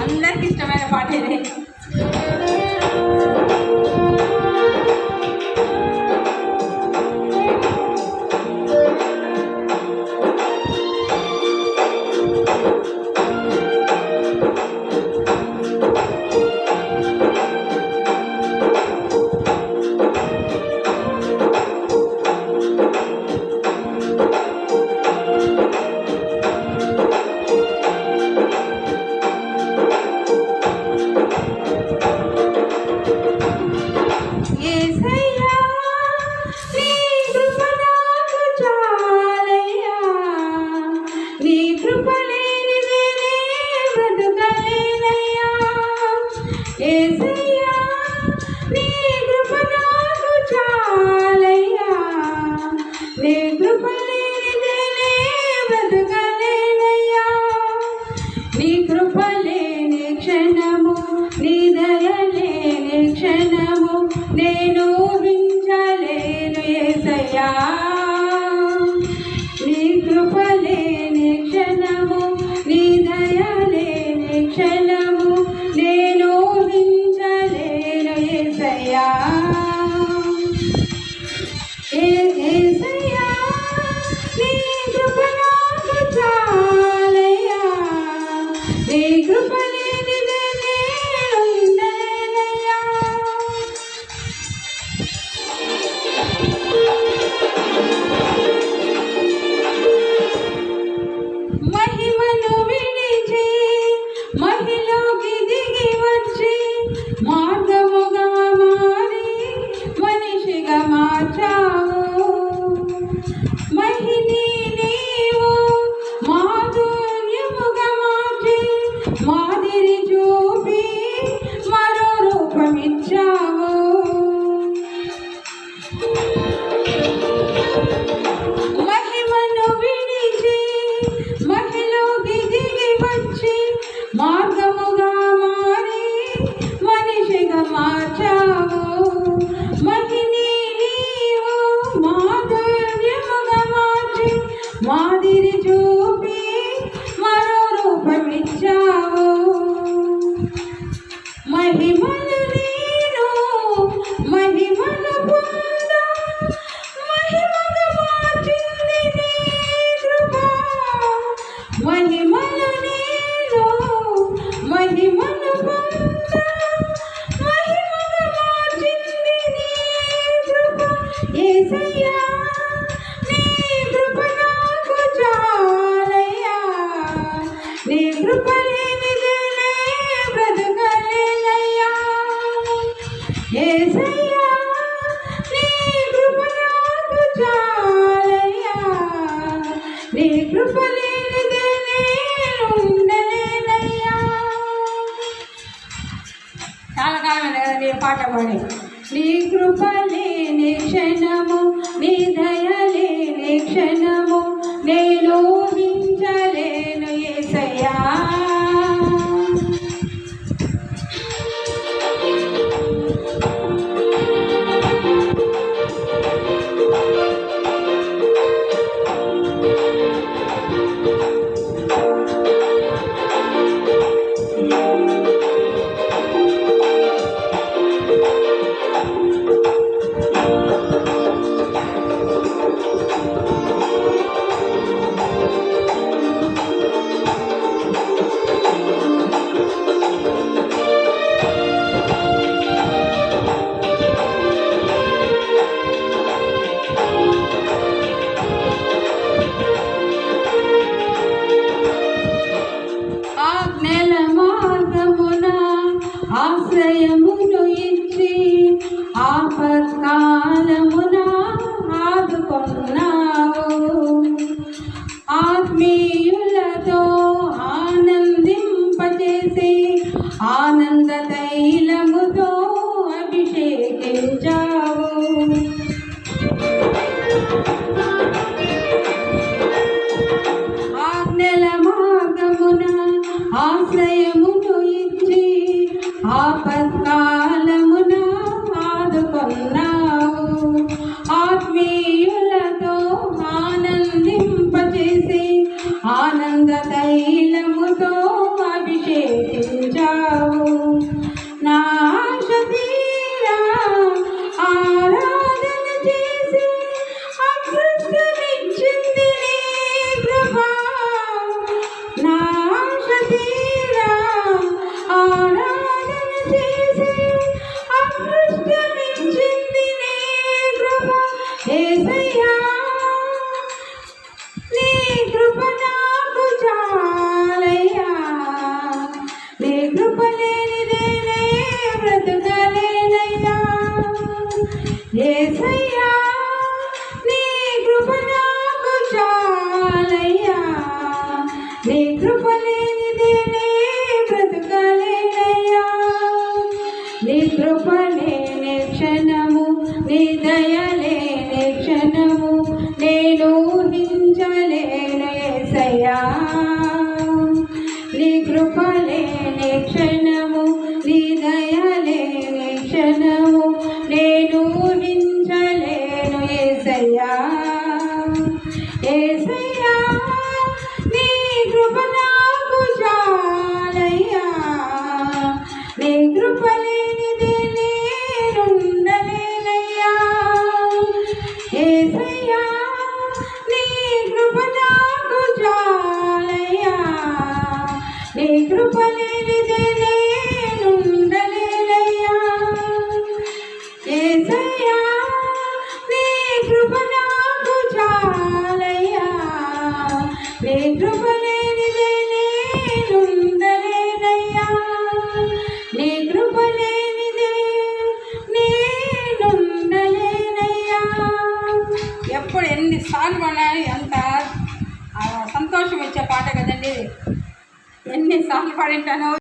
అందరికి ఇష్టమైన పాట ఇది. నేను ఊహించలేను యేసయ్యా, నీ కృప లేని క్షణము, నీ దయ లేని క్షణము నేను ఊహించలేను యేసయ్యా. యేసయ్యా నీ కృప నాకు చాలయ్యా, నీ కృప మహిమను విడిచి మహిలోకి దిగి వచ్చి మార్గముగా మారి మనిషిగా మార్చావు. మహిని నీవు మాధుర్యముగా మార్చి మాదిరి చూపి మరో రూపమిచ్చావు. మార్గముగా మారి మనిషిగా మార్చావు. మహిని నీవు మాధుర్యముగా మార్చి మాదిరి చూపి మరో రూపమిచ్చావు. మహిమను నేను మహిమను పొంద మహిమగా మార్చింది నీ కృప. మహిమను మహిమను పొంద మహిమగా మార్చింది నీ కృప. యేసయ్యా నీ కృప నాకు చాలయ్యా, నీ కృప లేనిదే బ్రతకలేనయ్యా. యేసయ్యా నీ కృప నాకు చాలయ్యా, నీ కృప లేనిదే చాలా కాలమైన కదా నేను పాట పాడి. నీ కృప లేని క్షణము, నీ దయ లేని క్షణము నేను ఊహించలేను యేసయ్యా. ఆజ్ఞల మార్గమున ఆశ్రయమును ఇచ్చి ఆపత్కాలమున ఆదుకొన్నావు. ఆత్మీయులతో ఆనందింపచేసి ఆనంద తైలముతో అభిషేకించావు. ఆజ్ఞల మార్గమున ఆశ్రయమును ఇచ్చి ఆపత్కాలమున నా ఆశ తీరా ఆరాధన చేసి అదృష్టమిచ్చింది నీ కృప యేసయ్యా. నీ కృప నాకు చాలయ్యా. నీ కృప లేనిదే నే బ్రతుకలేనయ్యా యేసయ్యా. నీ కృప నాకు చాలయ్యా. నీ కృప లేనిదే నే బ్రతుకలేనయ్యా. నీ కృప లేని క్షణము, నీ దయ లేని క్షణము నేను ఊహించలేను యేసయ్యా. నీ కృప లేని క్షణము, నీ దయ లేని క్షణము నేను ఊహించలేను యేసయ్యా. యేసయ్యా, నీ కృప నాకు చాలయ్యా. నీ కృప లేనిదే నేనుండలేనయ్యా యేసయ్యా. నీ కృప నాకు చాలయ్యా. నీ కృప లేనిదే నేనుండలేనయ్యా యేసయ్యా. నీ కృప నాకు చాలయ్యా. నీ కృప లేనిదే నేనుండలేనయ్యా. నీ కృప లేనిదే నేనుండలేనయ్యా. ఎప్పుడు ఎన్నిసార్లు పాడాలి, అంత సంతోషం వచ్చే పాట కదండి. ఎన్నిసార్లు పాడింటానో.